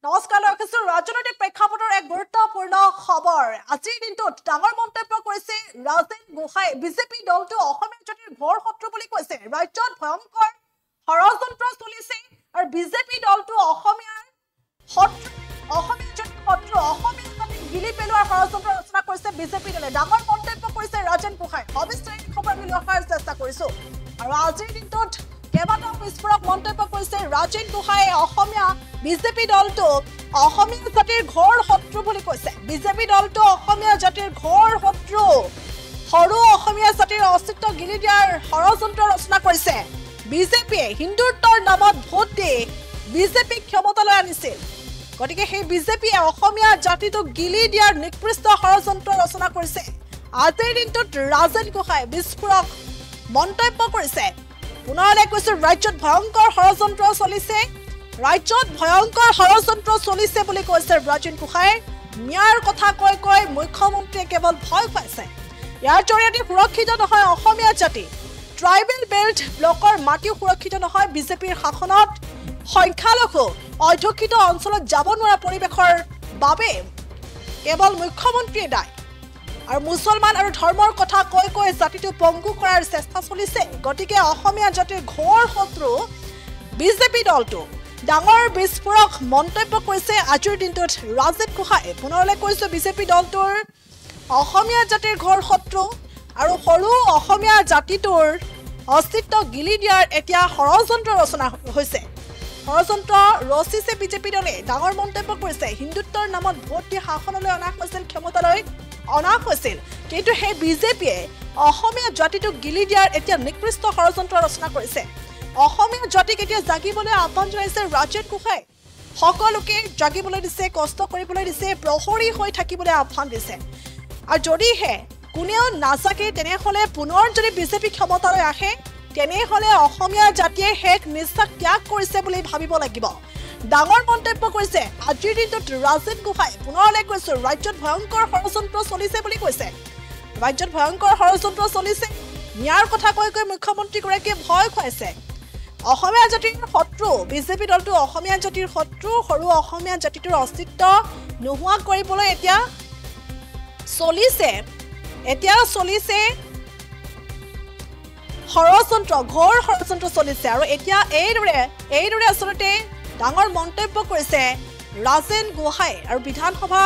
নমস্কাৰ লক্ষ্য ৰাজনৈতিক প্ৰেক্ষাপটৰ এক গুৰুত্বপূৰ্ণ খবৰ আজিৰ দিনটোত ডাঙৰ মন্তব্য কৰিছে ৰাজেন গোহাঁই বিজেপি দলটো অসমীয়া জাতিৰ ঘৰ শত্ৰু বুলি কৈছে ৰাজ্যত ভয়ংকৰ ষড়যন্ত্ৰ চলিছে আৰু বিজেপি দলটো অসমীয়া জাতিৰ শত্ৰু অসমীয়া জাতিক গিলি পেলোৱাৰ ষড়যন্ত্ৰ ৰচনা কৰিছে বিজেপি দলে ডাঙৰ মন্তব্য কৰিছে ৰাজেন গোহাঁই সবিস্তাৰিত খবৰ আমি লোৱাৰ চেষ্টা কৰিছো আৰু আজিৰ দিনটোত কেইবাটাও বিস্ফোৰক মন্তব্য কৰিছে ৰাজেন গোহাঁই অসমীয়া বিজেপি দলটো অসমীয়া জাতিৰ ঘৰ শত্ৰু বুলি কৈছে বিজেপি দলটো অসমীয়া জাতিৰ ঘৰ শত্ৰু সৰু অসমীয়া জাতিৰ অস্তিত্ব গিলি দিয়াৰ ষড়যন্ত্ৰ ৰচনা কৰিছে বিজেপিয়ে হিন্দুত্বৰ নামত ভোট দি বিজেপি ক্ষমতালৈ আনিছিল গতিকে সেই বিজেপিয়ে অসমীয়া জাতিটোক গিলি দিয়াৰ নিকৃষ্ট ষড়যন্ত্ৰ ৰচনা কৰিছে আজিৰ দিনটোত ৰাজেন গোহাঁই বিস্ফোৰক মন্তব্য কৰিছে পুনৰলৈ কৈছে ৰাজ্যত ভয়ংকৰ ষড়যন্ত্ৰ চলিছে বুলি কৈছে ৰাজেন গোহাঁই ন্যায়ৰ কথা কৈ মুখ্যমন্ত্ৰীয়ে কেৱল ভয় খুৱাইছে ইয়াৰ জৰিয়তে সুৰক্ষিত নহয় অসমীয়া জাতি ট্ৰাইবেল বেল্ট ব্লকৰ মাটি সুৰক্ষিত নহয় বিজেপিৰ শাসনত সংখ্যালঘু অধ্যুষিত অঞ্চলত যাব নোৱাৰা পৰিৱেশৰ বাবে কেৱল মুখ্যমন্ত্ৰীয়ে দায় আৰু মুছলমান আৰু ধৰ্মৰ কথা কৈ জাতিটো পংগু কৰাৰ চেষ্টা চলিছে গতিকে অসমীয়া জাতিৰ ঘৰ শত্ৰু বিজেপি দলটো ডাঙৰ বিস্ফোৰক মন্তব্য কৰিছে আজিৰ দিনটোত ৰাজেন গোহাঁই পুনৰলৈ কৈছে বিজেপি দলটোৰ অসমীয়া জাতিৰ ঘৰ শত্ৰু আৰু সৰু অসমীয়া জাতিটোৰ অস্তিত্ব গিলি দিয়াৰ এতিয়া ষড়যন্ত্ৰ ৰচনা হৈছে ষড়যন্ত্ৰ ৰচিছে বিজেপি দলে ডাঙৰ মন্তব্য কৰিছে হিন্দুত্বৰ নামত ভোট দি শাসনলৈ অনা হৈছিল ক্ষমতালৈ অনা হৈছিল কিন্তু সেই বিজেপিয়ে অসমীয়া জাতিটোক গিলি দিয়াৰ এতিয়া নিকৃষ্ট ষড়যন্ত্ৰ ৰচনা কৰিছে অসমীয়া জাতিক এতিয়া জাগিবলৈ আহ্বান জনাইছে ৰাজেন গোহাঁই সকলোকে জাগিবলৈ দিছে কষ্ট কৰিবলৈ দিছে প্ৰহৰী হৈ থাকিবলৈ আহ্বান দিছে আৰু যদিহে কোনেও নাজাকে তেনেহ'লে পুনৰ যদি বিজেপি ক্ষমতালৈ আহে তেনেহ'লে অসমীয়া জাতিয়ে শেষ নিশ্বাস ত্যাগ কৰিছে বুলি ভাবিব লাগিব ডাঙৰ মন্তব্য কৰিছে আজিৰ দিনটোত ৰাজেন গোহাঁই পুনৰলৈ কৈছে ৰাজ্যত ভয়ংকৰ ষড়যন্ত্ৰ চলিছে বুলি কৈছে ৰাজ্যত ভয়ংকৰ ষড়যন্ত্ৰ চলিছে ন্যায়ৰ কথা কৈ মুখ্যমন্ত্ৰীগৰাকীয়ে ভয় খুৱাইছে অসমীয়া জাতিৰ শত্ৰু বিজেপি দলটো অসমীয়া জাতিৰ শত্ৰু সৰু অসমীয়া জাতিটোৰ অস্তিত্ব নোহোৱা কৰিবলৈ এতিয়া চলিছে ষড়যন্ত্ৰ ঘোৰ ষড়যন্ত্ৰ চলিছে আৰু এতিয়া এইদৰে আচলতে ডাঙৰ মন্তব্য কৰিছে ৰাজেন গোহাঁই আৰু বিধানসভা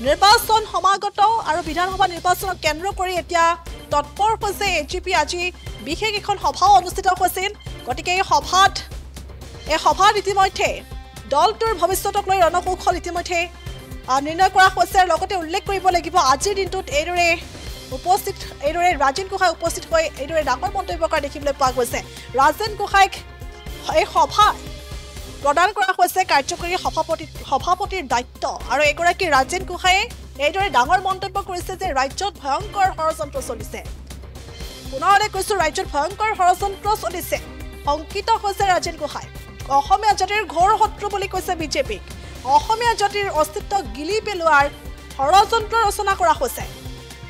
নিৰ্বাচন সমাগত আৰু বিধানসভা নিৰ্বাচনক কেন্দ্ৰ কৰি এতিয়া তৎপৰ হৈছে এজিপি আজি বিশেষ এখন সভাও অনুষ্ঠিত হৈছিল গতিকে এই সভাত ইতিমধ্যে দলটোৰ ভৱিষ্যতক লৈ ৰণকৌশল ইতিমধ্যে নিৰ্ণয় কৰা হৈছে আৰু লগতে উল্লেখ কৰিব লাগিব আজিৰ দিনটোত এইদৰে ৰাজেন গোহাঁই উপস্থিত হৈ এইদৰে ডাঙৰ মন্তব্য কৰা দেখিবলৈ পোৱা গৈছে ৰাজেন গোহাঁইক এই সভা প্ৰদান কৰা হৈছে কাৰ্যকৰী সভাপতিৰ দায়িত্ব আৰু এগৰাকী ৰাজেন গোহাঁয়ে এইদৰে ডাঙৰ মন্তব্য কৰিছে যে ৰাজ্যত ভয়ংকৰ ষড়যন্ত্ৰ চলিছে পুনৰলৈ কৈছো ৰাজ্যত ভয়ংকৰ ষড়যন্ত্ৰ চলিছে শংকিত হৈছে ৰাজেন গোহাঁই অসমীয়া জাতিৰ ঘোৰ শত্ৰু বুলি কৈছে বিজেপিক অসমীয়া জাতিৰ অস্তিত্ব গিলি পেলোৱাৰ ষড়যন্ত্ৰ ৰচনা কৰা হৈছে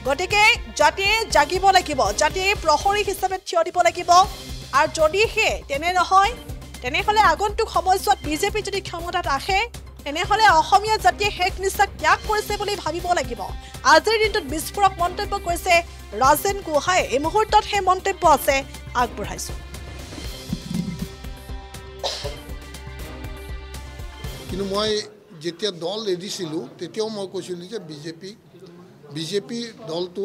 গতিকে জাতিয়ে জাগিব লাগিব জাতিয়ে প্ৰহৰী হিচাপে থিয় দিব লাগিব আৰু যদিহে তেনে নহয় তেনেহ'লে আগন্তুক সময়ছোৱাত বিজেপি যদি ক্ষমতাত আহে তেনেহ'লে অসমীয়া জাতিয়ে শেষ নিশ্বাস ত্যাগ কৰিছে বুলি ভাবিব লাগিব আজিৰ দিনটোত বিস্ফোৰক মন্তব্য কৰিছে ৰাজেন গোহাঁই এই মুহূৰ্তত সেই মন্তব্য আছে আগবঢ়াইছো কিন্তু মই যেতিয়া দল এৰিছিলোঁ তেতিয়াও মই কৈছিলোঁ যে বিজেপি দলটো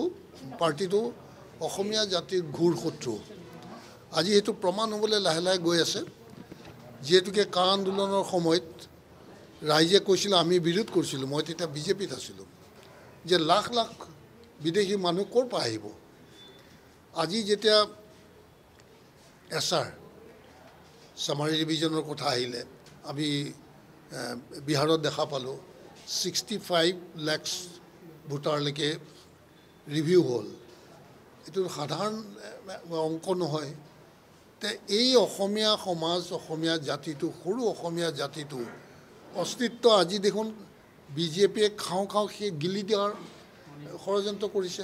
পাৰ্টিটো অসমীয়া জাতিৰ ঘোৰ শত্ৰু আজি সেইটো প্ৰমাণ হ'বলৈ লাহে লাহে গৈ আছে যিহেতুকে কা আন্দোলনৰ সময়ত ৰাইজে কৈছিল আমি বিৰোধ কৰিছিলোঁ মই তেতিয়া বিজেপিত আছিলোঁ যে লাখ লাখ বিদেশী মানুহ ক'ৰ পৰা আহিব আজি যেতিয়া এছআৰ চামাৰী ডিভিজনৰ কথা আহিলে আমি বিহাৰত দেখা পালোঁ 65 লাখ ভোটাৰলৈকে ৰিভিউ হ'ল এইটো সাধাৰণ অংক নহয় তে এই অসমীয়া সমাজ অসমীয়া জাতিটো সৰু অসমীয়া জাতিটো অস্তিত্ব আজি দেখোন বিজেপিয়ে খাওঁ সেই গিলি দিয়াৰ ষড়যন্ত্ৰ কৰিছে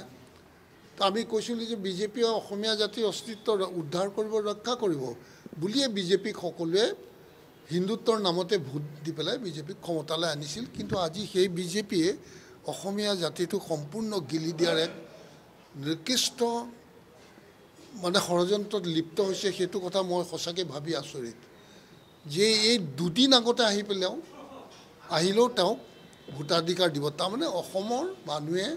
তো আমি কৈছিলোঁ যে বিজেপিয়ে অসমীয়া জাতিৰ অস্তিত্ব উদ্ধাৰ কৰিব ৰক্ষা কৰিব বুলিয়ে বিজেপিক সকলোৱে হিন্দুত্বৰ নামতে ভোট দি পেলাই বিজেপিক ক্ষমতালৈ আনিছিল কিন্তু আজি সেই বিজেপিয়ে অসমীয়া জাতিটোক সম্পূৰ্ণ গিলি দিয়াৰ এক নিকৃষ্ট মানে ষড়যন্ত্ৰত লিপ্ত হৈছে সেইটো কথা মই সঁচাকৈ ভাবি আচৰিত যে এই দুদিন আগতে আহিলেও তেওঁক ভোটাধিকাৰ দিব তাৰমানে অসমৰ মানুহে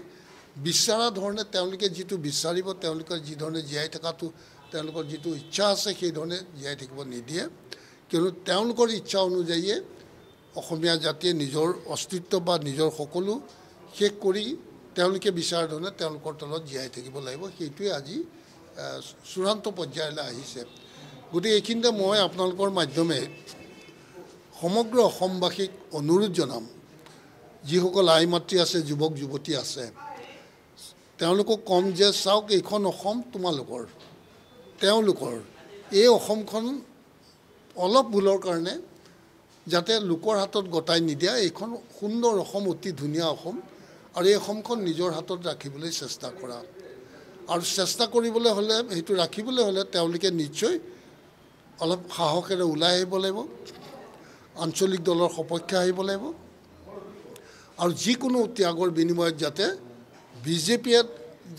বিচৰা ধৰণে তেওঁলোকে যিটো বিচাৰিব তেওঁলোকৰ যি ধৰণে জীয়াই থকাটো তেওঁলোকৰ যিটো ইচ্ছা আছে সেই ধৰণে জীয়াই থাকিব নিদিয়ে কিয়নো তেওঁলোকৰ ইচ্ছা অনুযায়ী অসমীয়া জাতিয়ে নিজৰ অস্তিত্ব বা নিজৰ সকলো শেষ কৰি তেওঁলোকে বিচৰা ধৰণে তেওঁলোকৰ তলত জীয়াই থাকিব লাগিব সেইটোৱে আজি চূড়ান্ত পৰ্যায়লৈ আহিছে গতিকে এইখিনিতে মই আপোনালোকৰ মাধ্যমে সমগ্ৰ অসমবাসীক অনুৰোধ জনাম যিসকল আই মাতৃ আছে যুৱক যুৱতী আছে তেওঁলোকক কম যে চাওক এইখন অসম তোমালোকৰ তেওঁলোকৰ এই অসমখন অলপ ভুলৰ কাৰণে যাতে লোকৰ হাতত গতাই নিদিয়া এইখন সুন্দৰ অসম অতি ধুনীয়া অসম আৰু এই অসমখন নিজৰ হাতত ৰাখিবলৈ চেষ্টা কৰা আৰু চেষ্টা কৰিবলৈ হ'লে সেইটো ৰাখিবলৈ হ'লে তেওঁলোকে নিশ্চয় অলপ সাহসেৰে ওলাই আহিব লাগিব আঞ্চলিক দলৰ সপক্ষে আহিব লাগিব আৰু যিকোনো ত্যাগৰ বিনিময়ত যাতে বিজেপিয়ে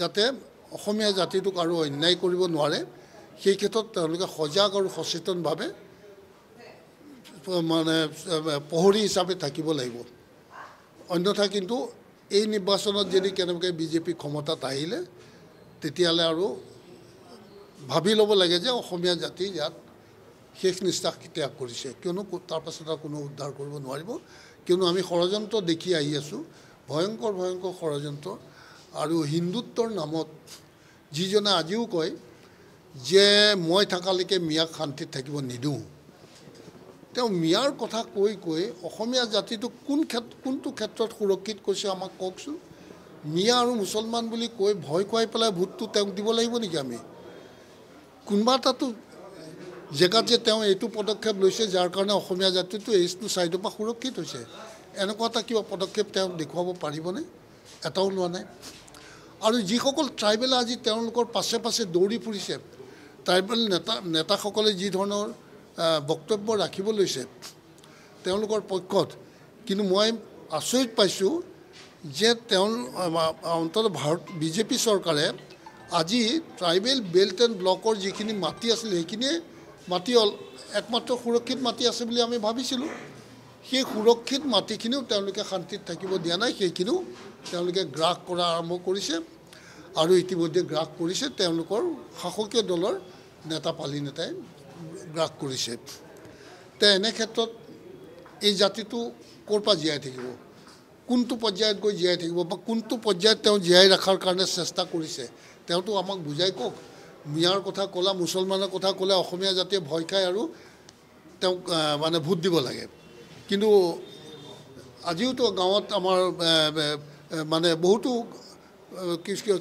যাতে অসমীয়া জাতিটোক আৰু অন্যায় কৰিব নোৱাৰে সেই ক্ষেত্ৰত তেওঁলোকে সজাগ আৰু সচেতনভাৱে মানে প্ৰহৰী হিচাপে থাকিব লাগিব অন্যথা কিন্তু এই নিৰ্বাচনত যদি কেনেবাকৈ বিজেপি ক্ষমতাত আহিলে তেতিয়াহ'লে আৰু ভাবি ল'ব লাগে যে অসমীয়া জাতি ইয়াত শেষ নিশ্বাস ত্যাগ কৰিছে কিয়নো তাৰ পাছত আৰু কোনো উদ্ধাৰ কৰিব নোৱাৰিব কিয়নো আমি ষড়যন্ত্ৰ দেখি আহি আছোঁ ভয়ংকৰ ষড়যন্ত্ৰ আৰু হিন্দুত্বৰ নামত যিজনে আজিও কয় যে মই থকালৈকে মিয়াক শান্তিত থাকিব নিদিওঁ তেওঁ মিয়াৰ কথা কৈ অসমীয়া জাতিটোক কোনটো ক্ষেত্ৰত সুৰক্ষিত কৰিছে আমাক কওকচোন মিয়া আৰু মুছলমান বুলি কৈ ভয় খুৱাই পেলাই ভোটটো তেওঁক দিব লাগিব নেকি আমি কোনোবা এটাতো জেগাত যে তেওঁ এইটো পদক্ষেপ লৈছে যাৰ কাৰণে অসমীয়া জাতিটো এইটো ছাইডৰ পৰা সুৰক্ষিত হৈছে এনেকুৱা এটা কিবা পদক্ষেপ তেওঁ দেখুৱাব পাৰিবনে এটাও লোৱা নাই আৰু যিসকল ট্ৰাইবেল আজি তেওঁলোকৰ পাছে পাছে দৌৰি ফুৰিছে ট্ৰাইবেল নেতাসকলে যি ধৰণৰ বক্তব্য ৰাখিব লৈছে তেওঁলোকৰ পক্ষত কিন্তু মই আচৰিত পাইছোঁ যে অন্তত বিজেপি চৰকাৰে আজি ট্ৰাইবেল বেল্ট এণ্ড ব্লকৰ যিখিনি মাটি আছিল সেইখিনিয়ে মাটি একমাত্ৰ সুৰক্ষিত মাটি আছে বুলি আমি ভাবিছিলোঁ সেই সুৰক্ষিত মাটিখিনিও তেওঁলোকে শান্তিত থাকিব দিয়া নাই সেইখিনিও তেওঁলোকে গ্ৰাস কৰা আৰম্ভ কৰিছে আৰু ইতিমধ্যে গ্ৰাস কৰিছে তেওঁলোকৰ শাসকীয় দলৰ নেতা পালি নেতাই গ্ৰাস কৰিছে তে এনে ক্ষেত্ৰত এই জাতিটো ক'ৰ পৰা জীয়াই থাকিব কোনটো পৰ্যায়ত গৈ জীয়াই থাকিব বা কোনটো পৰ্যায়ত তেওঁ জীয়াই ৰখাৰ কাৰণে চেষ্টা কৰিছে তেওঁতো আমাক বুজাই কওক মিয়াৰ কথা ক'লা মুছলমানৰ কথা ক'লে অসমীয়া জাতিয়ে ভয় খায় আৰু তেওঁক মানে ভোট দিব লাগে কিন্তু আজিওতো গাঁৱত আমাৰ মানে বহুতো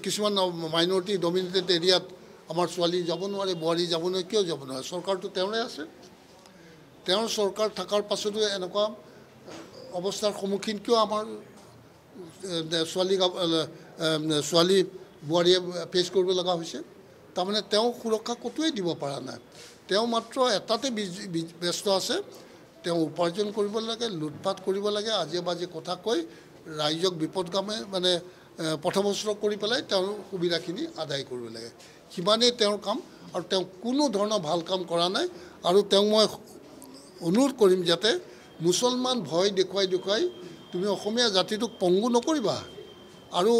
কিছুমান মাইনৰিটি ডমিনেটেড এৰিয়াত আমাৰ ছোৱালী যাব নোৱাৰে বোৱাৰী যাব নোৱাৰে কিয় যাব নোৱাৰে চৰকাৰটো তেওঁৰে আছে তেওঁৰ চৰকাৰ থকাৰ পাছতো এনেকুৱা অৱস্থাৰ সন্মুখীন কিয় আমাৰ ছোৱালী বোৱাৰীয়ে ফেচ কৰিব লগা হৈছে তাৰমানে তেওঁ সুৰক্ষা ক'তোৱে দিব পৰা নাই তেওঁ মাত্ৰ এটাতে ব্যস্ত আছে তেওঁ উপাৰ্জন কৰিব লাগে লুটপাট কৰিব লাগে আজে বাজে কথা কৈ ৰাইজক বিপদগামে মানে পথভ্ৰষ্ট কৰি পেলাই তেওঁৰ সুবিধাখিনি আদায় কৰিব লাগে সিমানেই তেওঁৰ কাম আৰু তেওঁ কোনো ধৰণৰ ভাল কাম কৰা নাই আৰু তেওঁক মই অনুৰোধ কৰিম যাতে মুছলমান ভয় দেখুৱাই তুমি অসমীয়া জাতিটোক পংগু নকৰিবা আৰু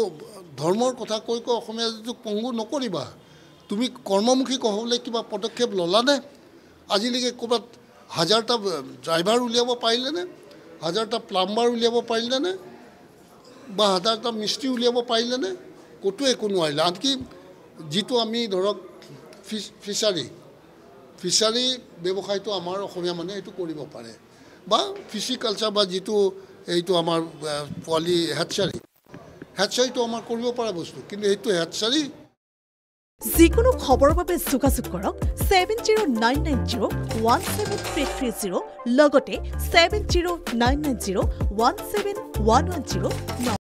ধৰ্মৰ কথা কৈ অসমীয়া জাতিটোক পংগু নকৰিবা তুমি কৰ্মমুখী হ'বলৈ কিবা পদক্ষেপ ল'লানে আজিলৈকে ক'ৰবাত 1000টা ড্ৰাইভাৰ উলিয়াব পাৰিলেনে 1000টা প্লাম্বাৰ উলিয়াব পাৰিলেনে বা 1000টা মিস্ত্ৰী উলিয়াব পাৰিলেনে ক'তো একো নোৱাৰিলে আনকি যিটো আমি ধৰক ফিচাৰী ব্যৱসায়টো আমাৰ অসমীয়া মানুহে এইটো কৰিব পাৰে বা ফিচিকালচাৰ বা যিটো এইটো আমাৰ পোৱালি হেটচাৰীটো আমাৰ কৰিব পৰা বস্তু কিন্তু এইটো হেটচাৰী যিকোনো খবৰৰ বাবে যোগাযোগ কৰক 7099017330 লগতে 7099017110